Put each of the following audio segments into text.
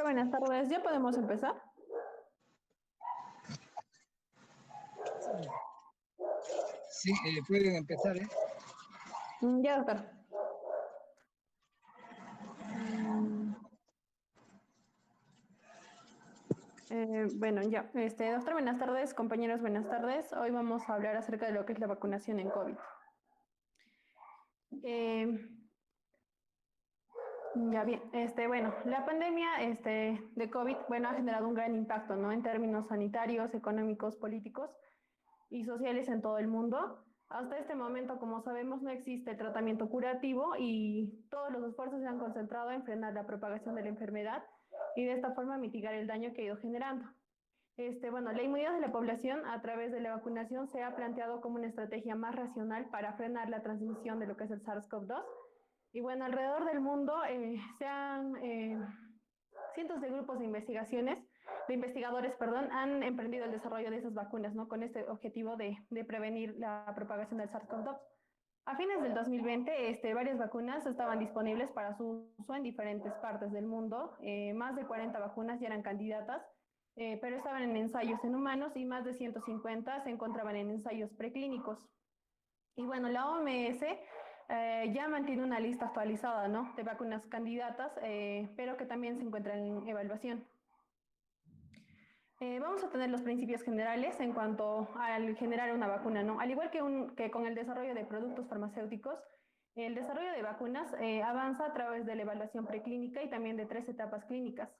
Buenas tardes, ¿ya podemos empezar? Sí, pueden empezar, ¿eh? Ya, doctor. Mm, bueno, ya. Doctor, buenas tardes, compañeros, buenas tardes. Hoy vamos a hablar acerca de lo que es la vacunación en COVID. Eh, ya bien, bueno, la pandemia de COVID, bueno, ha generado un gran impacto, ¿no? En términos sanitarios, económicos, políticos y sociales en todo el mundo. Hasta este momento, como sabemos, no existe tratamiento curativo y todos los esfuerzos se han concentrado en frenar la propagación de la enfermedad y de esta forma mitigar el daño que ha ido generando. Bueno, la inmunidad de la población a través de la vacunación se ha planteado como una estrategia más racional para frenar la transmisión de lo que es el SARS-CoV-2. Y bueno, alrededor del mundo se han cientos de grupos de investigadores, perdón, han emprendido el desarrollo de esas vacunas, ¿no? Con este objetivo de prevenir la propagación del SARS-CoV-2. A fines del 2020, varias vacunas estaban disponibles para su uso en diferentes partes del mundo. Más de 40 vacunas ya eran candidatas, pero estaban en ensayos en humanos y más de 150 se encontraban en ensayos preclínicos. Y bueno, la OMS ya mantiene una lista actualizada, ¿no? De vacunas candidatas, pero que también se encuentran en evaluación. Vamos a tener los principios generales en cuanto al generar una vacuna, ¿no? Al igual que con el desarrollo de productos farmacéuticos, el desarrollo de vacunas avanza a través de la evaluación preclínica y también de tres etapas clínicas.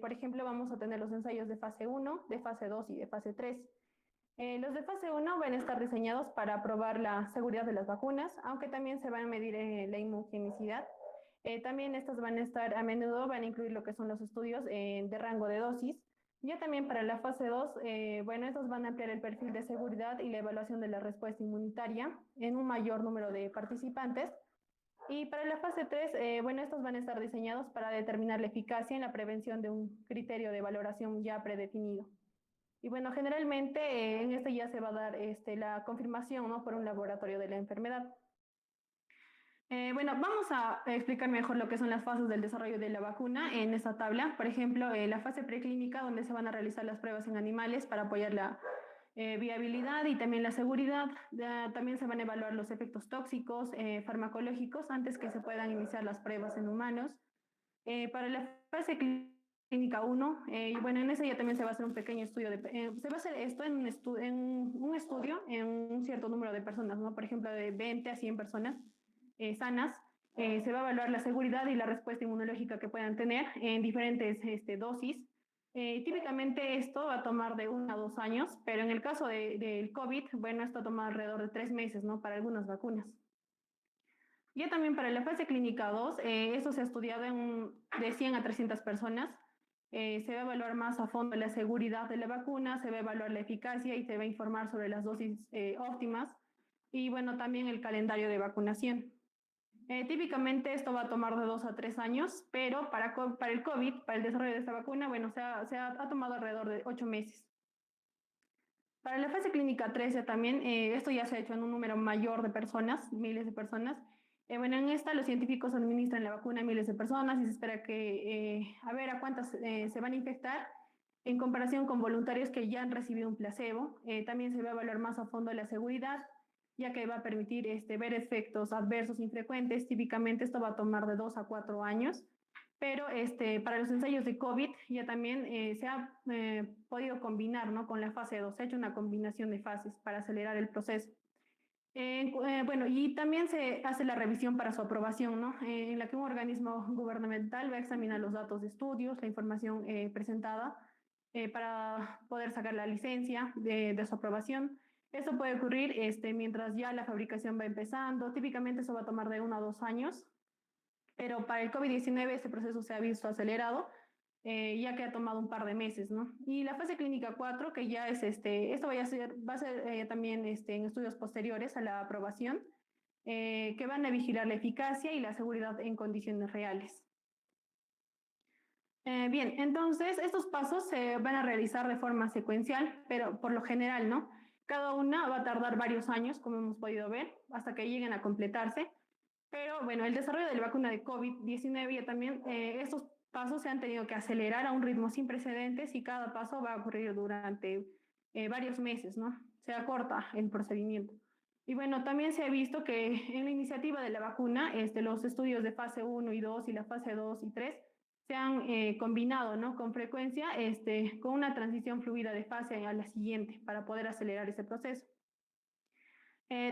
Por ejemplo, vamos a tener los ensayos de fase uno, de fase 2 y de fase 3. Los de fase uno van a estar diseñados para probar la seguridad de las vacunas, aunque también se va a medir la inmunogenicidad. También estas van a estar, a menudo van a incluir lo que son los estudios de rango de dosis. Ya también para la fase 2, bueno, estos van a ampliar el perfil de seguridad y la evaluación de la respuesta inmunitaria en un mayor número de participantes. Y para la fase 3, bueno, estos van a estar diseñados para determinar la eficacia en la prevención de un criterio de valoración ya predefinido. Y bueno, generalmente en este ya se va a dar la confirmación, ¿no? Por un laboratorio de la enfermedad. Bueno, vamos a explicar mejor lo que son las fases del desarrollo de la vacuna en esta tabla. Por ejemplo, la fase preclínica, donde se van a realizar las pruebas en animales para apoyar la viabilidad y también la seguridad. También se van a evaluar los efectos tóxicos, farmacológicos, antes que se puedan iniciar las pruebas en humanos. Para la fase clínica uno, y bueno, en ese ya también se va a hacer un pequeño estudio, se va a hacer esto en un estudio en un cierto número de personas, ¿no? Por ejemplo, de 20 a 100 personas sanas. Se va a evaluar la seguridad y la respuesta inmunológica que puedan tener en diferentes dosis. Típicamente esto va a tomar de 1 a 2 años, pero en el caso del COVID, bueno, esto toma alrededor de 3 meses, ¿no? Para algunas vacunas. Ya también para la fase clínica 2, esto se ha estudiado de 100 a 300 personas. Se va a evaluar más a fondo la seguridad de la vacuna, se va a evaluar la eficacia y se va a informar sobre las dosis óptimas y bueno, también el calendario de vacunación. Típicamente esto va a tomar de 2 a 3 años, pero para el COVID, para el desarrollo de esta vacuna, bueno, ha tomado alrededor de 8 meses. Para la fase clínica 13 también, esto ya se ha hecho en un número mayor de personas, miles de personas. Bueno, en esta los científicos administran la vacuna a miles de personas y se espera que, a ver a cuántas se van a infectar en comparación con voluntarios que ya han recibido un placebo. También se va a evaluar más a fondo la seguridad, ya que va a permitir ver efectos adversos infrecuentes. Típicamente esto va a tomar de 2 a 4 años. Pero para los ensayos de COVID ya también se ha podido combinar, ¿no? Con la fase 2, se ha hecho una combinación de fases para acelerar el proceso. Bueno, y también se hace la revisión para su aprobación, ¿no? En la que un organismo gubernamental va a examinar los datos de estudios, la información presentada para poder sacar la licencia de su aprobación. Esto puede ocurrir mientras ya la fabricación va empezando. Típicamente eso va a tomar de 1 a 2 años, pero para el COVID-19 este proceso se ha visto acelerado, ya que ha tomado un par de meses, ¿no? Y la fase clínica 4, que ya es esto va a ser también en estudios posteriores a la aprobación, que van a vigilar la eficacia y la seguridad en condiciones reales. Bien, entonces estos pasos se van a realizar de forma secuencial, pero por lo general, ¿no? Cada una va a tardar varios años, como hemos podido ver, hasta que lleguen a completarse. Pero bueno, el desarrollo de la vacuna de COVID-19 ya también, estos pasos se han tenido que acelerar a un ritmo sin precedentes y cada paso va a ocurrir durante varios meses, ¿no? Se acorta el procedimiento. Y bueno, también se ha visto que en la iniciativa de la vacuna, los estudios de fase 1 y 2 y la fase 2 y 3 se han combinado, ¿no? Con frecuencia, con una transición fluida de fase a la siguiente para poder acelerar ese proceso.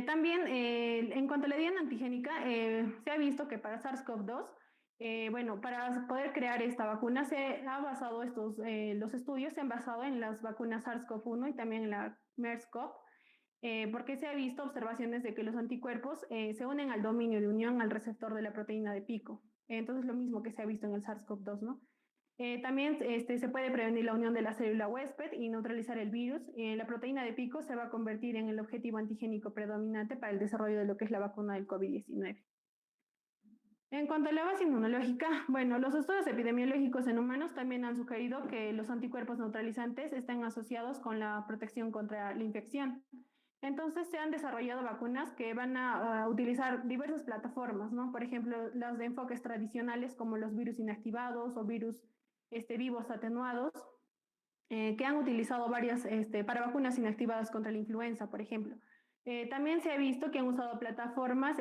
También, en cuanto a la diana antigénica, se ha visto que para SARS-CoV-2, bueno, para poder crear esta vacuna se ha basado los estudios se han basado en las vacunas SARS-CoV-1 y también en la MERS-CoV, porque se ha visto observaciones de que los anticuerpos se unen al dominio de unión al receptor de la proteína de pico. Entonces, lo mismo que se ha visto en el SARS-CoV-2, ¿no? También se puede prevenir la unión de la célula huésped y neutralizar el virus. La proteína de pico se va a convertir en el objetivo antigénico predominante para el desarrollo de lo que es la vacuna del COVID-19. En cuanto a la base inmunológica, bueno, los estudios epidemiológicos en humanos también han sugerido que los anticuerpos neutralizantes están asociados con la protección contra la infección. Entonces se han desarrollado vacunas que van a utilizar diversas plataformas, ¿no? Por ejemplo, las de enfoques tradicionales como los virus inactivados o virus vivos atenuados, que han utilizado varias para vacunas inactivadas contra la influenza, por ejemplo. También se ha visto que han usado plataformas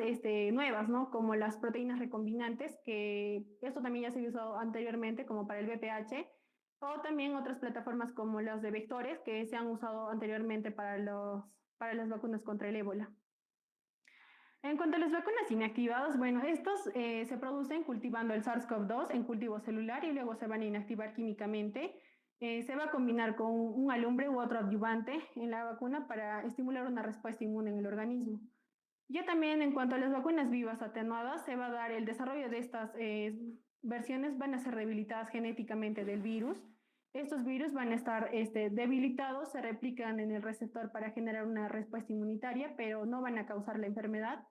nuevas, ¿no? Como las proteínas recombinantes, que esto también ya se ha usado anteriormente como para el VPH, o también otras plataformas como las de vectores, que se han usado anteriormente para las vacunas contra el ébola. En cuanto a las vacunas inactivadas, bueno, estos se producen cultivando el SARS-CoV-2 en cultivo celular y luego se van a inactivar químicamente. Se va a combinar con un alumbre u otro adyuvante en la vacuna para estimular una respuesta inmune en el organismo. Ya también en cuanto a las vacunas vivas atenuadas, se va a dar el desarrollo de estas versiones, van a ser debilitadas genéticamente del virus. Estos virus van a estar debilitados, se replican en el receptor para generar una respuesta inmunitaria, pero no van a causar la enfermedad.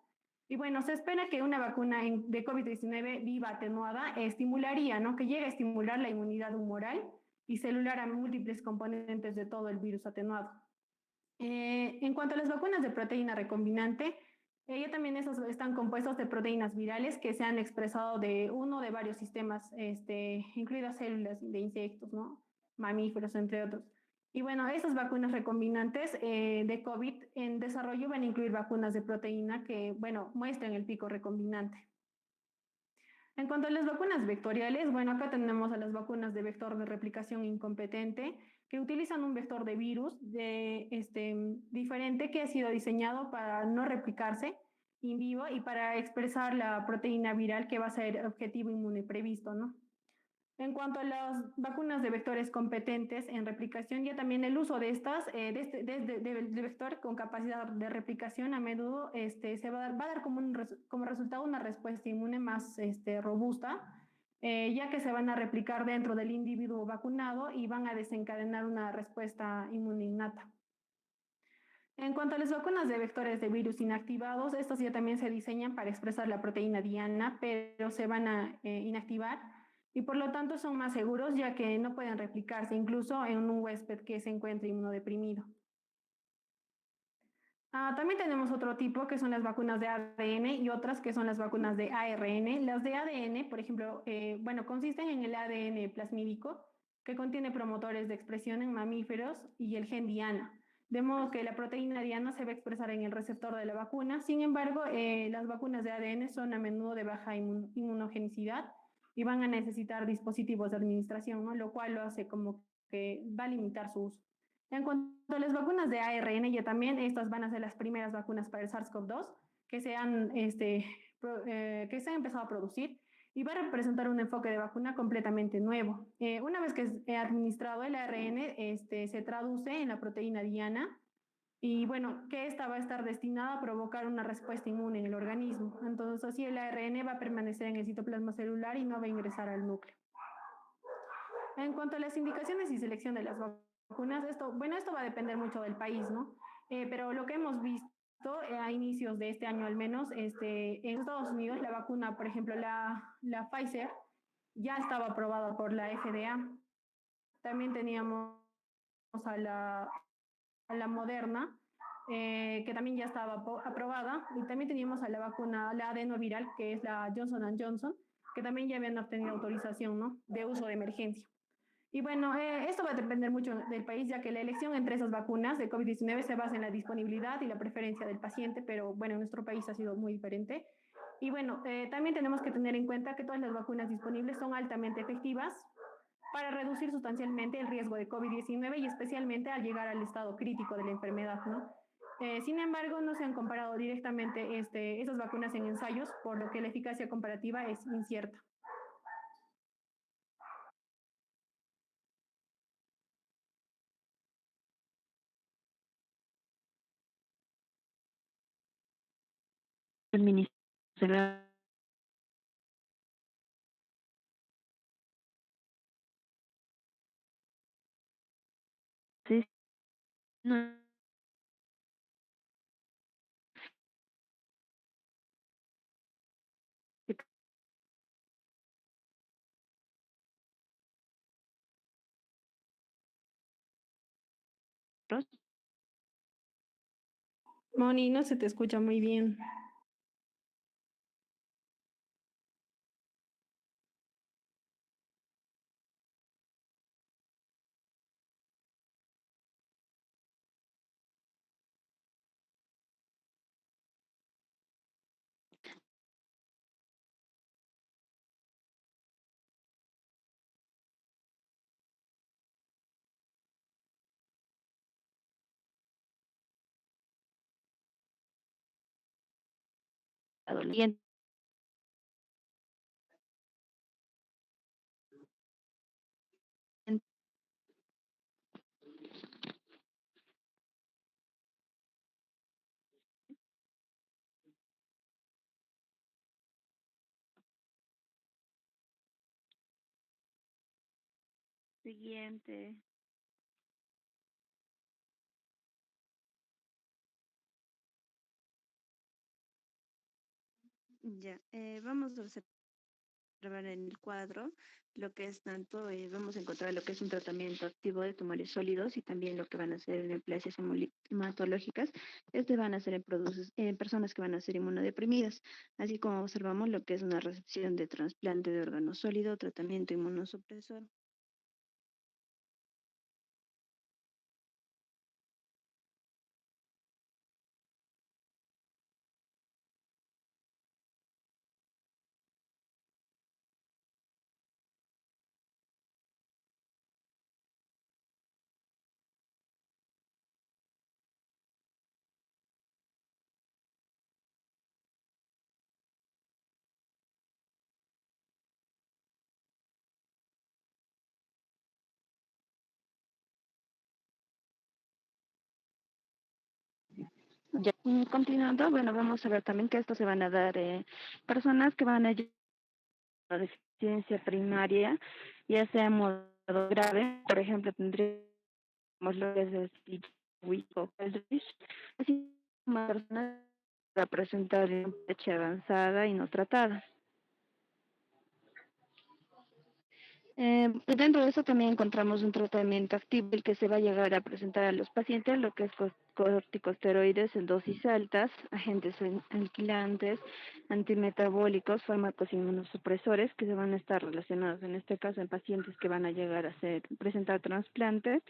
Y bueno, se espera que una vacuna de COVID-19 viva atenuada estimularía, ¿no? Que llegue a estimular la inmunidad humoral y celular a múltiples componentes de todo el virus atenuado. En cuanto a las vacunas de proteína recombinante, ya también esas están compuestas de proteínas virales que se han expresado de uno de varios sistemas, incluidas células de insectos, ¿no? Mamíferos, entre otros. Y bueno, esas vacunas recombinantes de COVID en desarrollo van a incluir vacunas de proteína que, bueno, muestran el pico recombinante. En cuanto a las vacunas vectoriales, bueno, acá tenemos a las vacunas de vector de replicación incompetente, que utilizan un vector de virus diferente que ha sido diseñado para no replicarse in vivo y para expresar la proteína viral que va a ser objetivo inmune previsto, ¿no? En cuanto a las vacunas de vectores competentes en replicación, ya también el uso de estas, de vector con capacidad de replicación, a menudo va a dar como resultado una respuesta inmune más robusta, ya que se van a replicar dentro del individuo vacunado y van a desencadenar una respuesta inmune innata. En cuanto a las vacunas de vectores de virus inactivados, estas ya también se diseñan para expresar la proteína diana, pero se van a inactivar y por lo tanto son más seguros ya que no pueden replicarse incluso en un huésped que se encuentre inmunodeprimido. También tenemos otro tipo que son las vacunas de ADN y otras que son las vacunas de ARN. Las de ADN, por ejemplo, bueno, consisten en el ADN plasmídico que contiene promotores de expresión en mamíferos y el gen diana. De modo que la proteína diana se va a expresar en el receptor de la vacuna. Sin embargo, las vacunas de ADN son a menudo de baja inmunogenicidad y van a necesitar dispositivos de administración, ¿no? Lo cual lo hace como que va a limitar su uso. En cuanto a las vacunas de ARN, ya también estas van a ser las primeras vacunas para el SARS-CoV-2 que se han empezado a producir y va a representar un enfoque de vacuna completamente nuevo. Una vez que es administrado el ARN, se traduce en la proteína diana y bueno, que esta va a estar destinada a provocar una respuesta inmune en el organismo. Entonces, así el ARN va a permanecer en el citoplasma celular y no va a ingresar al núcleo. En cuanto a las indicaciones y selección de las vacunas, esto va a depender mucho del país, ¿no? Pero lo que hemos visto a inicios de este año al menos, en Estados Unidos la vacuna, por ejemplo, la Pfizer, ya estaba aprobada por la FDA. También teníamos a la Moderna, que también ya estaba aprobada, y también teníamos a la vacuna, la adenoviral, que es la Johnson & Johnson, que también ya habían obtenido autorización, ¿no? De uso de emergencia. Y bueno, esto va a depender mucho del país, ya que la elección entre esas vacunas de COVID-19 se basa en la disponibilidad y la preferencia del paciente, pero bueno, en nuestro país ha sido muy diferente. Y bueno, también tenemos que tener en cuenta que todas las vacunas disponibles son altamente efectivas para reducir sustancialmente el riesgo de COVID-19 y especialmente al llegar al estado crítico de la enfermedad, ¿no? Sin embargo, no se han comparado directamente esas vacunas en ensayos, por lo que la eficacia comparativa es incierta. El ministro de la sí, no, Moni, no se te escucha muy bien. adolescente, siguiente. Ya, vamos a observar en el cuadro lo que es tanto, vamos a encontrar lo que es un tratamiento activo de tumores sólidos y también lo que van a ser en neoplasias hematológicas. Este van a ser en personas que van a ser inmunodeprimidas, así como observamos lo que es una recepción de trasplante de órgano sólido, tratamiento inmunosupresor. Ya, continuando, bueno, vamos a ver también que estos se van a dar personas que van a llevar a deficiencia primaria, ya sea modo grave, por ejemplo, tendríamos lo que es el Wick o Eldridge, así como personas para presentar una fecha avanzada y no tratada. Dentro de eso también encontramos un tratamiento activo, el que se va a llegar a presentar a los pacientes, lo que es corticosteroides en dosis altas, agentes alquilantes, antimetabólicos, fármacos inmunosupresores que se van a estar relacionados en este caso en pacientes que van a llegar a presentar trasplantes,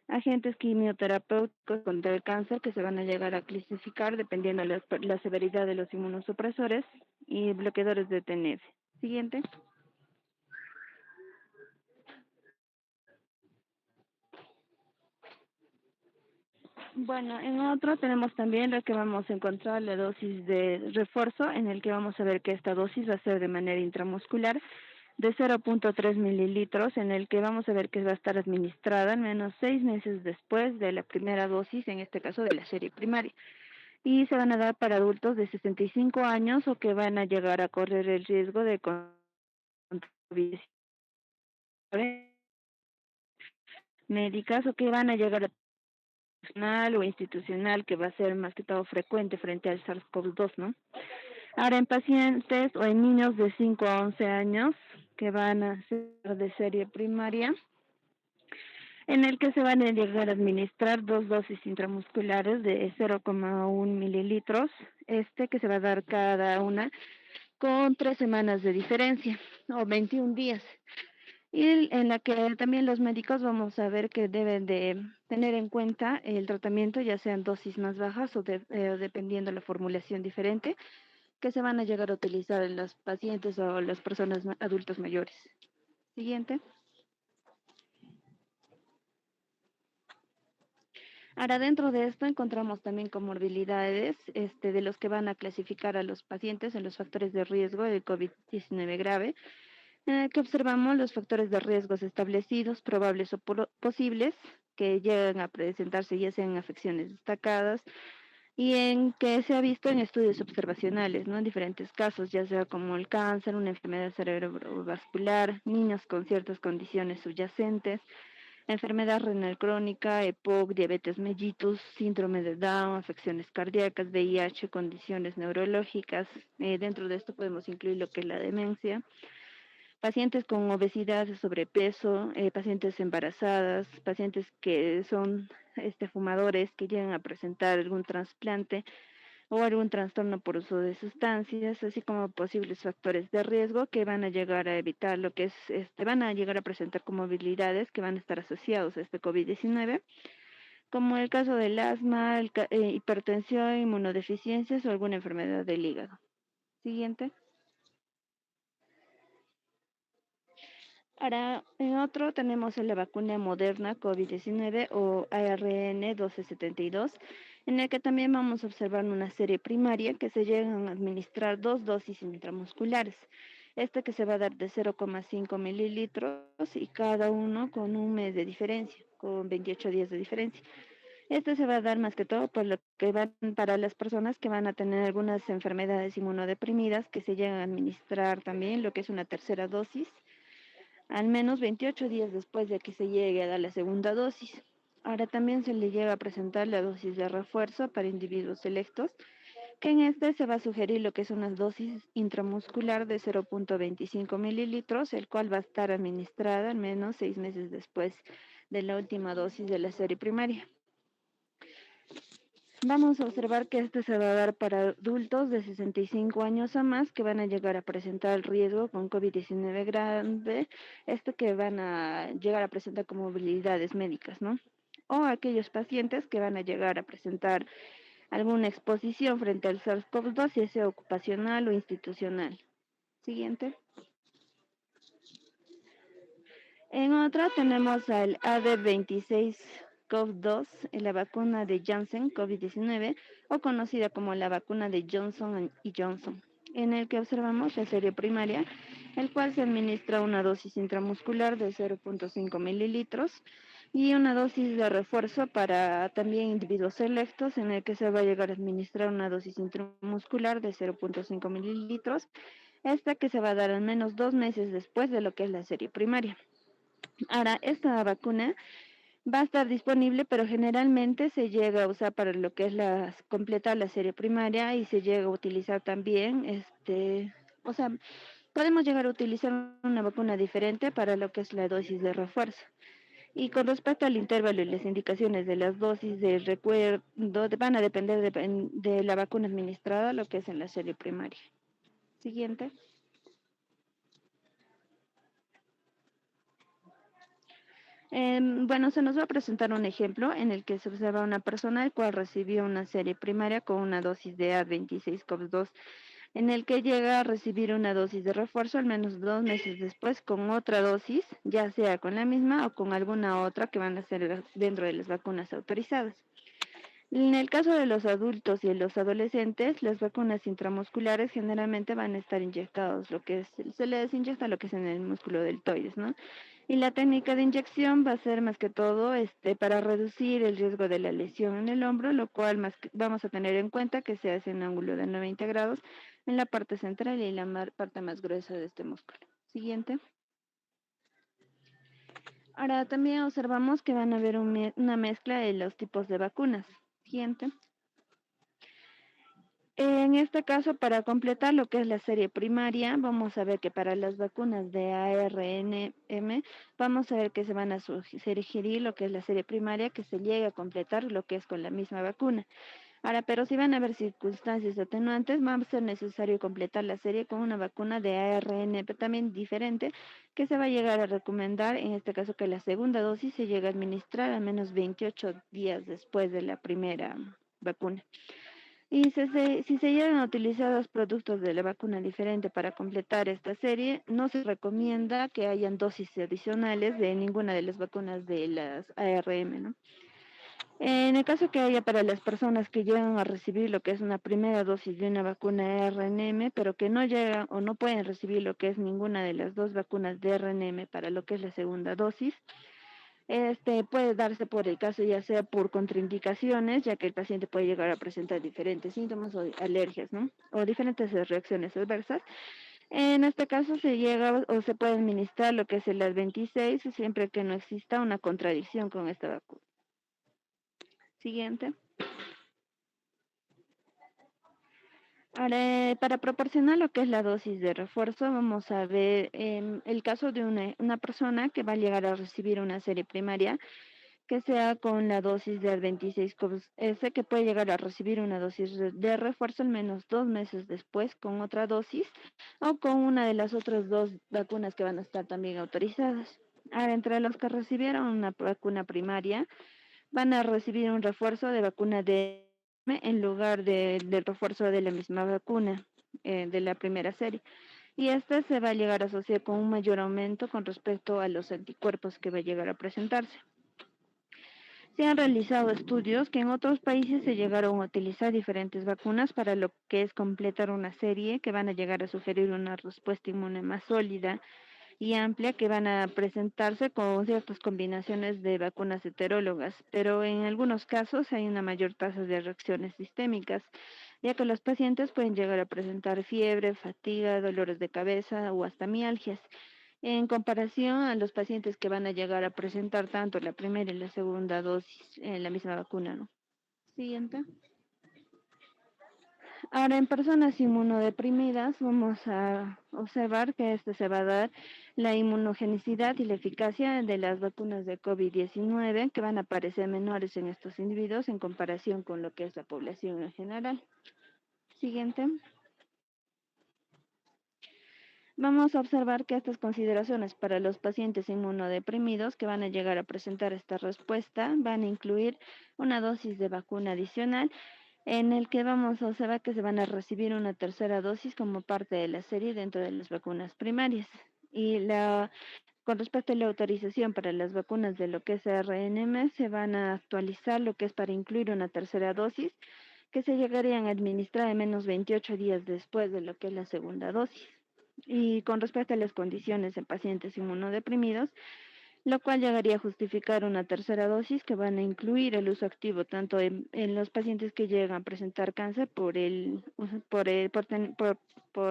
agentes quimioterapéuticos contra el cáncer que se van a llegar a clasificar dependiendo de la severidad de los inmunosupresores y bloqueadores de TNF. Siguiente. Bueno, en otro tenemos también lo que vamos a encontrar la dosis de refuerzo, en el que vamos a ver que esta dosis va a ser de manera intramuscular de 0.3 mililitros, en el que vamos a ver que va a estar administrada al menos 6 meses después de la primera dosis, en este caso de la serie primaria. Y se van a dar para adultos de 65 años o que van a llegar a correr el riesgo de COVID médicas o que van a llegar a personal o institucional que va a ser más que todo frecuente frente al SARS-CoV-2, ¿no? Ahora en pacientes o en niños de 5 a 11 años que van a ser de serie primaria, en el que se van a llegar a administrar 2 dosis intramusculares de 0,1 mililitros, que se va a dar cada una con 3 semanas de diferencia o 21 días. Y en la que también los médicos vamos a ver que deben de tener en cuenta el tratamiento, ya sean dosis más bajas o dependiendo la formulación diferente, que se van a llegar a utilizar en los pacientes o las personas adultos mayores. Siguiente. Ahora, dentro de esto encontramos también comorbilidades de los que van a clasificar a los pacientes en los factores de riesgo del COVID-19 grave, en el que observamos los factores de riesgos establecidos, probables o posibles, que llegan a presentarse ya sean afecciones destacadas, y en que se ha visto en estudios observacionales, ¿no? En diferentes casos, ya sea como el cáncer, una enfermedad cerebrovascular, niños con ciertas condiciones subyacentes, enfermedad renal crónica, EPOC, diabetes mellitus, síndrome de Down, afecciones cardíacas, VIH, condiciones neurológicas. Dentro de esto podemos incluir lo que es la demencia, pacientes con obesidad, sobrepeso, pacientes embarazadas, pacientes que son fumadores que llegan a presentar algún trasplante o algún trastorno por uso de sustancias, así como posibles factores de riesgo que van a llegar a evitar lo que es, van a llegar a presentar comorbilidades que van a estar asociados a este COVID-19, como el caso del asma, hipertensión, inmunodeficiencias o alguna enfermedad del hígado. Siguiente. Ahora, en otro tenemos la vacuna Moderna COVID-19 o ARN-1272, en el que también vamos a observar una serie primaria que se llegan a administrar 2 dosis intramusculares. Que se va a dar de 0,5 mililitros y cada uno con un mes de diferencia, con 28 días de diferencia. Se va a dar más que todo por lo que van para las personas que van a tener algunas enfermedades inmunodeprimidas que se llegan a administrar también lo que es una tercera dosis al menos 28 días después de que se llegue a dar la segunda dosis. Ahora también se le llega a presentar la dosis de refuerzo para individuos selectos, que en se va a sugerir lo que es una dosis intramuscular de 0,25 mililitros, el cual va a estar administrada al menos 6 meses después de la última dosis de la serie primaria. Vamos a observar que se va a dar para adultos de 65 años o más que van a llegar a presentar el riesgo con COVID-19 grave, que van a llegar a presentar comorbilidades médicas, ¿no? O aquellos pacientes que van a llegar a presentar alguna exposición frente al SARS-CoV-2, ya sea ocupacional o institucional. Siguiente. En otra tenemos al AD26-CoV-2, la vacuna de Janssen COVID-19, o conocida como la vacuna de Johnson y Johnson, en el que observamos la serie primaria, el cual se administra una dosis intramuscular de 0,5 mililitros y una dosis de refuerzo para también individuos selectos, en el que se va a llegar a administrar una dosis intramuscular de 0,5 mililitros, que se va a dar al menos 2 meses después de lo que es la serie primaria. Ahora, esta vacuna va a estar disponible, pero generalmente se llega a usar para lo que es completar la serie primaria y se llega a utilizar también, podemos llegar a utilizar una vacuna diferente para lo que es la dosis de refuerzo. Y con respecto al intervalo y las indicaciones de las dosis de recuerdo, van a depender de la vacuna administrada, lo que es en la serie primaria. Siguiente. Bueno, se nos va a presentar un ejemplo en el que se observa una persona el cual recibió una serie primaria con una dosis de A26COV2, en el que llega a recibir una dosis de refuerzo al menos 2 meses después con otra dosis, ya sea con la misma o con alguna otra que van a ser dentro de las vacunas autorizadas. En el caso de los adultos y los adolescentes, las vacunas intramusculares generalmente van a estar inyectados, se les inyecta lo que es en el músculo deltoides, ¿no? Y la técnica de inyección va a ser más que todo para reducir el riesgo de la lesión en el hombro, lo cual vamos a tener en cuenta que se hace en ángulo de 90 grados en la parte central y la parte más gruesa de este músculo. Siguiente. Ahora también observamos que van a haber una mezcla de los tipos de vacunas. Siguiente. En este caso, para completar lo que es la serie primaria, vamos a ver que para las vacunas de ARNM, vamos a ver que se van a sugerir lo que es la serie primaria, que se llegue a completar lo que es con la misma vacuna. Ahora, pero si van a haber circunstancias atenuantes, va a ser necesario completar la serie con una vacuna de ARN, pero también diferente, que se va a llegar a recomendar, en este caso que la segunda dosis se llegue a administrar al menos 28 días después de la primera vacuna. Y si se llegan a utilizar los productos de la vacuna diferente para completar esta serie, no se recomienda que hayan dosis adicionales de ninguna de las vacunas de las ARM, ¿no? En el caso que haya para las personas que llegan a recibir lo que es una primera dosis de una vacuna RNM, pero que no llegan o no pueden recibir lo que es ninguna de las dos vacunas de RNM para lo que es la segunda dosis, puede darse por el caso ya sea por contraindicaciones, ya que el paciente puede llegar a presentar diferentes síntomas o alergias, ¿no? O diferentes reacciones adversas. En este caso se llega o se puede administrar lo que es el AS26 siempre que no exista una contradicción con esta vacuna. Siguiente. Ahora, para proporcionar lo que es la dosis de refuerzo, vamos a ver el caso de una persona que va a llegar a recibir una serie primaria que sea con la dosis del 26-S, que puede llegar a recibir una dosis de refuerzo al menos 2 meses después con otra dosis o con una de las otras dos vacunas que van a estar también autorizadas. Ahora, entre los que recibieron una vacuna primaria, van a recibir un refuerzo de vacuna de en lugar del refuerzo de la misma vacuna de la primera serie. Y este se va a llegar a asociar con un mayor aumento con respecto a los anticuerpos que va a llegar a presentarse. Se han realizado estudios que en otros países se llegaron a utilizar diferentes vacunas para lo que es completar una serie que van a llegar a sugerir una respuesta inmune más sólida y amplia que van a presentarse con ciertas combinaciones de vacunas heterólogas, pero en algunos casos hay una mayor tasa de reacciones sistémicas, ya que los pacientes pueden llegar a presentar fiebre, fatiga, dolores de cabeza o hasta mialgias. En comparación a los pacientes que van a llegar a presentar tanto la primera y la segunda dosis en la misma vacuna, ¿no? Siguiente. Ahora, en personas inmunodeprimidas, vamos a observar que se va a dar la inmunogenicidad y la eficacia de las vacunas de COVID-19 que van a parecer menores en estos individuos en comparación con lo que es la población en general. Siguiente. Vamos a observar que estas consideraciones para los pacientes inmunodeprimidos que van a llegar a presentar esta respuesta van a incluir una dosis de vacuna adicional en el que vamos a observar que se van a recibir una tercera dosis como parte de la serie dentro de las vacunas primarias. Con respecto a la autorización para las vacunas de lo que es RNM, se van a actualizar lo que es para incluir una tercera dosis que se llegarían a administrar en menos 28 días después de lo que es la segunda dosis. Y con respecto a las condiciones en pacientes inmunodeprimidos, lo cual llegaría a justificar una tercera dosis que van a incluir el uso activo tanto en los pacientes que llegan a presentar cáncer por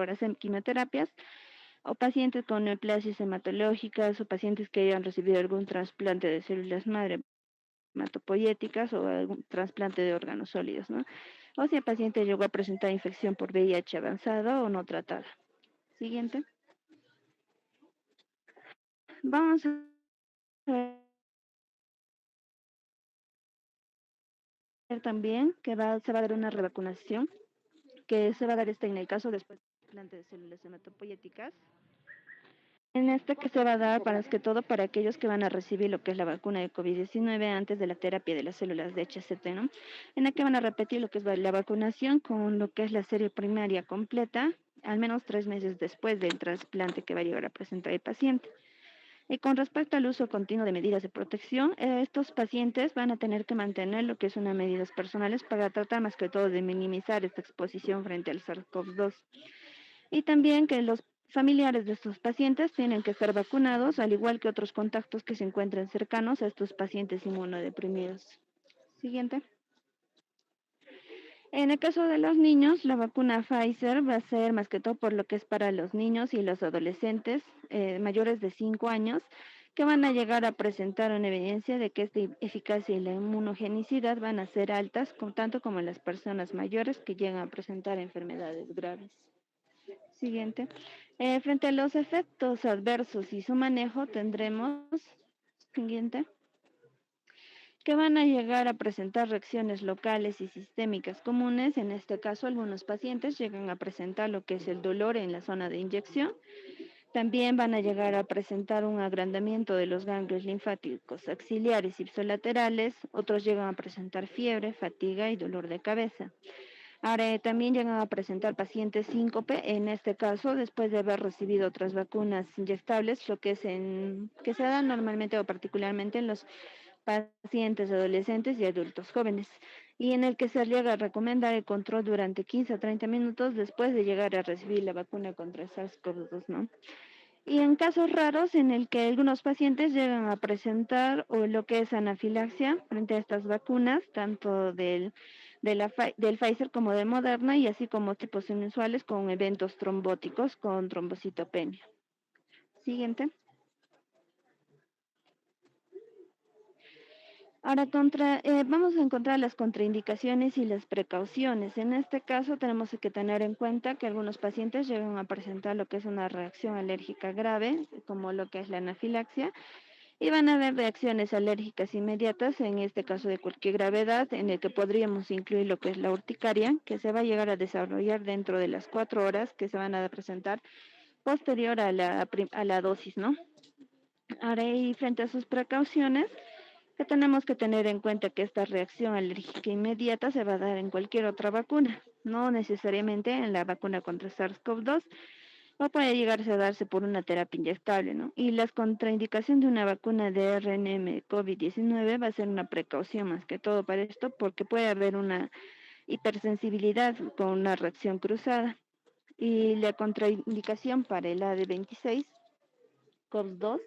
hacer quimioterapias o pacientes con neoplasias hematológicas o pacientes que hayan recibido algún trasplante de células madre hematopoyéticas o algún trasplante de órganos sólidos, ¿no? O si el paciente llegó a presentar infección por VIH avanzada o no tratada. Siguiente. Vamos a ver también que se va a dar una revacunación, que se va a dar en el caso después del trasplante de células hematopoyéticas. En este que se va a dar, para que todo, para aquellos que van a recibir lo que es la vacuna de COVID-19 antes de la terapia de las células de HCT, ¿no? En la que van a repetir lo que es la vacunación con lo que es la serie primaria completa, al menos 3 meses después del trasplante que va a llegar a presentar el paciente. Y con respecto al uso continuo de medidas de protección, estos pacientes van a tener que mantener lo que son unas medidas personales para tratar más que todo de minimizar esta exposición frente al SARS-CoV-2. Y también que los familiares de estos pacientes tienen que estar vacunados, al igual que otros contactos que se encuentren cercanos a estos pacientes inmunodeprimidos. Siguiente. En el caso de los niños, la vacuna Pfizer va a ser más que todo por lo que es para los niños y los adolescentes mayores de 5 años que van a llegar a presentar una evidencia de que esta eficacia y la inmunogenicidad van a ser altas, tanto como en las personas mayores que llegan a presentar enfermedades graves. Siguiente. Frente a los efectos adversos y su manejo, tendremos, siguiente, que van a llegar a presentar reacciones locales y sistémicas comunes. En este caso, algunos pacientes llegan a presentar lo que es el dolor en la zona de inyección. También van a llegar a presentar un agrandamiento de los ganglios linfáticos axilares ipsilaterales. Otros llegan a presentar fiebre, fatiga y dolor de cabeza. Ahora, también llegan a presentar pacientes síncope, en este caso, después de haber recibido otras vacunas inyectables, lo que que se da normalmente o particularmente en los pacientes adolescentes y adultos jóvenes, y en el que se llega a recomendar el control durante 15 a 30 minutos después de llegar a recibir la vacuna contra SARS-CoV-2, ¿no? Y en casos raros en el que algunos pacientes llegan a presentar o lo que es anafilaxia frente a estas vacunas, tanto del Pfizer como de Moderna, y así como tipos inusuales con eventos trombóticos con trombocitopenia. Siguiente. Ahora, vamos a encontrar las contraindicaciones y las precauciones. En este caso, tenemos que tener en cuenta que algunos pacientes llegan a presentar lo que es una reacción alérgica grave, como lo que es la anafilaxia, y van a haber reacciones alérgicas inmediatas, en este caso de cualquier gravedad, en el que podríamos incluir lo que es la urticaria, que se va a llegar a desarrollar dentro de las 4 horas que se van a presentar posterior a la dosis, ¿no? Ahora, y frente a sus precauciones, que tenemos que tener en cuenta que esta reacción alérgica inmediata se va a dar en cualquier otra vacuna, no necesariamente en la vacuna contra SARS-CoV-2, o puede llegarse a darse por una terapia inyectable, ¿no? Y las contraindicaciones de una vacuna de RNM COVID-19 va a ser una precaución más que todo para esto, porque puede haber una hipersensibilidad con una reacción cruzada. Y la contraindicación para el AD26 COV-2,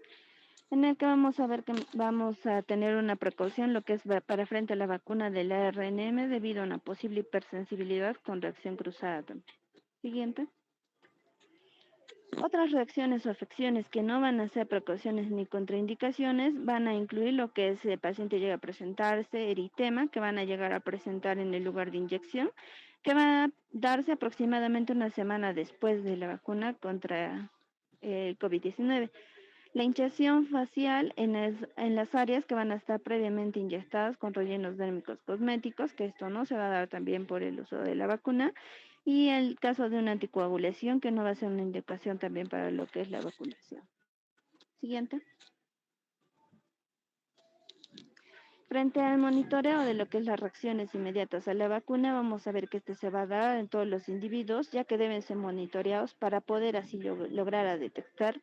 en el que vamos a ver que vamos a tener una precaución, lo que es para frente a la vacuna del ARNM, debido a una posible hipersensibilidad con reacción cruzada también. Siguiente. Otras reacciones o afecciones que no van a ser precauciones ni contraindicaciones van a incluir lo que es el paciente llega a presentarse eritema, que van a llegar a presentar en el lugar de inyección, que va a darse aproximadamente una semana después de la vacuna contra el COVID-19. La hinchazón facial en las áreas que van a estar previamente inyectadas con rellenos dérmicos cosméticos, que esto no se va a dar también por el uso de la vacuna, y el caso de una anticoagulación, que no va a ser una indicación también para lo que es la vacunación. Siguiente. Frente al monitoreo de lo que es las reacciones inmediatas a la vacuna, vamos a ver que este se va a dar en todos los individuos, ya que deben ser monitoreados para poder así lograr a detectar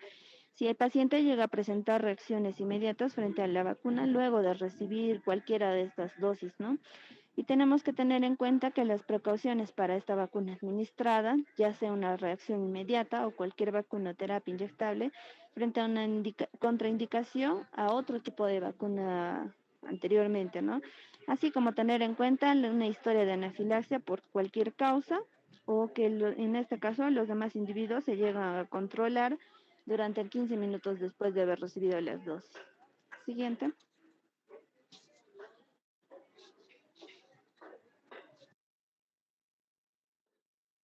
si el paciente llega a presentar reacciones inmediatas frente a la vacuna luego de recibir cualquiera de estas dosis, ¿no? Y tenemos que tener en cuenta que las precauciones para esta vacuna administrada, ya sea una reacción inmediata o cualquier vacuna o terapia inyectable, frente a una contraindicación a otro tipo de vacuna anteriormente, ¿no? Así como tener en cuenta una historia de anafilaxia por cualquier causa, o que en este caso los demás individuos se llegan a controlar durante 15 minutos después de haber recibido las dosis. Siguiente.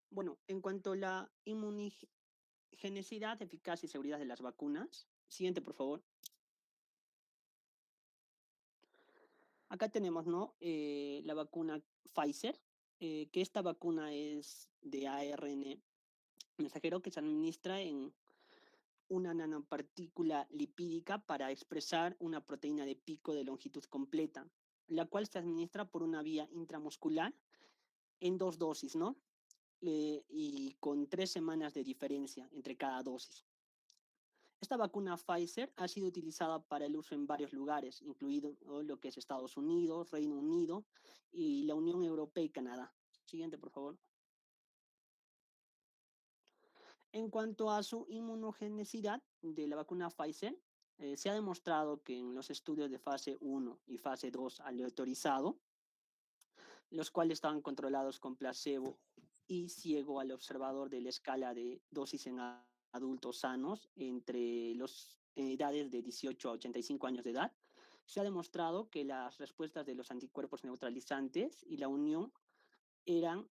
Bueno, en cuanto a la inmunogenicidad, eficacia y seguridad de las vacunas. Siguiente, por favor. Acá tenemos, ¿no? La vacuna Pfizer, que esta vacuna es de ARN mensajero que se administra en una nanopartícula lipídica para expresar una proteína de pico de longitud completa, la cual se administra por una vía intramuscular en 2 dosis, ¿no? Y con 3 semanas de diferencia entre cada dosis. Esta vacuna Pfizer ha sido utilizada para el uso en varios lugares, incluido lo que es Estados Unidos, Reino Unido y la Unión Europea y Canadá. Siguiente, por favor. En cuanto a su inmunogenicidad de la vacuna Pfizer, se ha demostrado que en los estudios de fase 1 y fase 2 aleatorizado, los cuales estaban controlados con placebo y ciego al observador de la escala de dosis en adultos sanos entre las edades de 18 a 85 años de edad, se ha demostrado que las respuestas de los anticuerpos neutralizantes y la unión eran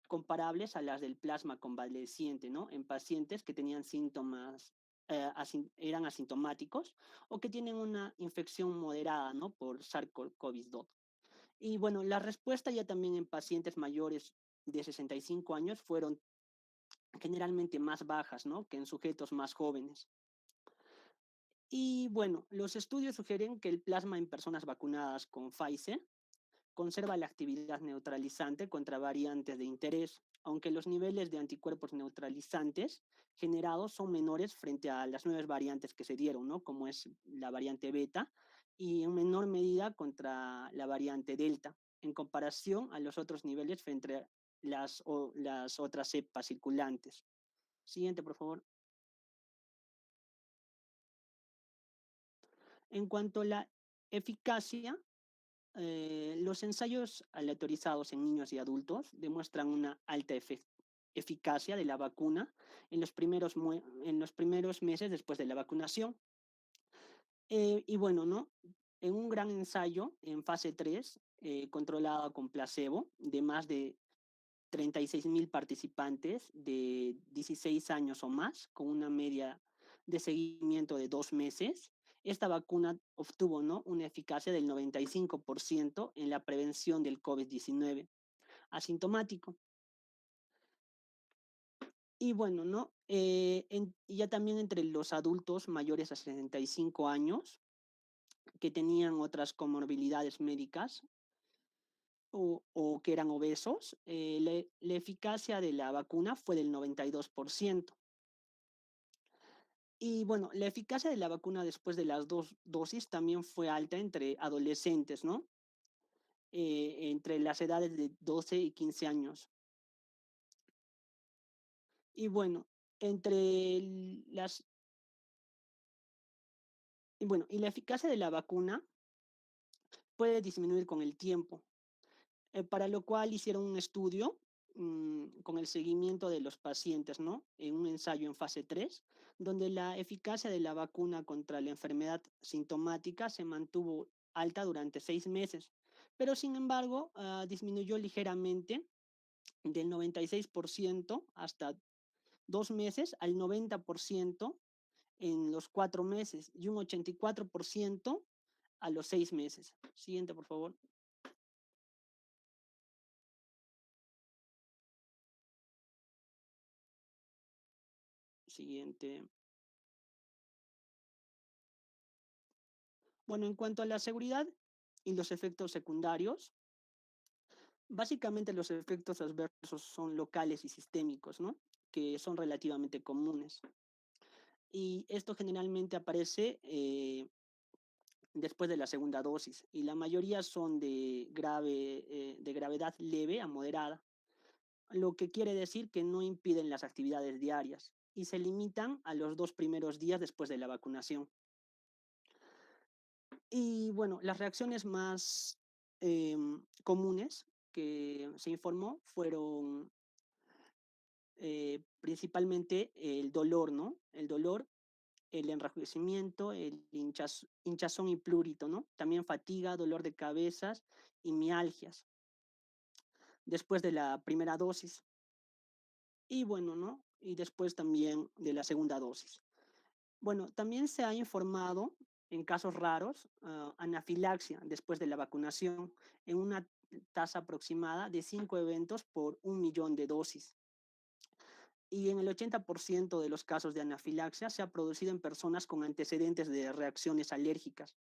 comparables a las del plasma convaleciente, ¿no? En pacientes que tenían síntomas eran asintomáticos o que tienen una infección moderada, ¿no? Por SARS-CoV-2. Y bueno, la respuesta ya también en pacientes mayores de 65 años fueron generalmente más bajas, ¿no? Que en sujetos más jóvenes. Y bueno, los estudios sugieren que el plasma en personas vacunadas con Pfizer conserva la actividad neutralizante contra variantes de interés, aunque los niveles de anticuerpos neutralizantes generados son menores frente a las nuevas variantes que se dieron, ¿no? Como es la variante beta y en menor medida contra la variante delta, en comparación a los otros niveles frente a las otras cepas circulantes. Siguiente, por favor. En cuanto a la eficacia, los ensayos aleatorizados en niños y adultos demuestran una alta eficacia de la vacuna en los primeros meses después de la vacunación. Y bueno, ¿no? En un gran ensayo en fase 3, controlado con placebo, de más de 36.000 participantes de 16 años o más, con una media de seguimiento de 2 meses, esta vacuna obtuvo, ¿no? Una eficacia del 95% en la prevención del COVID-19 asintomático. Y bueno, ¿no? Ya también entre los adultos mayores a 65 años que tenían otras comorbilidades médicas o que eran obesos, la eficacia de la vacuna fue del 92%. Y bueno, la eficacia de la vacuna después de las dos dosis también fue alta entre adolescentes, ¿no? Entre las edades de 12 y 15 años. Y bueno, entre las... Y bueno, y la eficacia de la vacuna puede disminuir con el tiempo, para lo cual hicieron un estudio con el seguimiento de los pacientes, ¿no? En un ensayo en fase 3, donde la eficacia de la vacuna contra la enfermedad sintomática se mantuvo alta durante 6 meses, pero sin embargo disminuyó ligeramente del 96% hasta 2 meses al 90% en los 4 meses y un 84% a los 6 meses. Siguiente, por favor. Siguiente. Bueno, en cuanto a la seguridad y los efectos secundarios, básicamente los efectos adversos son locales y sistémicos, ¿no? Que son relativamente comunes. Y esto generalmente aparece después de la segunda dosis y la mayoría son de gravedad leve a moderada, lo que quiere decir que no impiden las actividades diarias y se limitan a los 2 primeros días después de la vacunación. Y bueno, las reacciones más comunes que se informó fueron principalmente el dolor, ¿no? El dolor, el enrojecimiento, el hinchazón y plurito, ¿no? También fatiga, dolor de cabezas y mialgias después de la primera dosis. Y bueno, ¿no? Y después también de la segunda dosis. Bueno, también se ha informado en casos raros anafilaxia después de la vacunación en una tasa aproximada de 5 eventos por 1 millón de dosis. Y en el 80% de los casos de anafilaxia se ha producido en personas con antecedentes de reacciones alérgicas.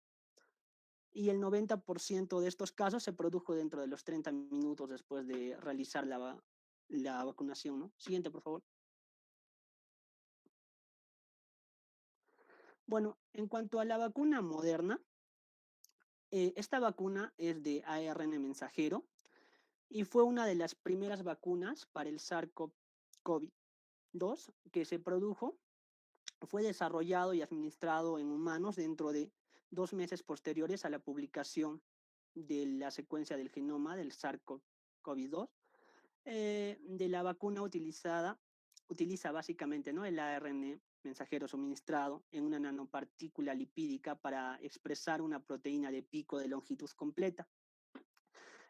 Y el 90% de estos casos se produjo dentro de los 30 minutos después de realizar la vacunación, ¿no? Siguiente, por favor. Bueno, en cuanto a la vacuna moderna, esta vacuna es de ARN mensajero y fue una de las primeras vacunas para el SARS-CoV-2 que se produjo. Fue desarrollado y administrado en humanos dentro de 2 meses posteriores a la publicación de la secuencia del genoma del SARS-CoV-2. De la vacuna utiliza básicamente, ¿no? El ARN mensajero suministrado en una nanopartícula lipídica para expresar una proteína de pico de longitud completa.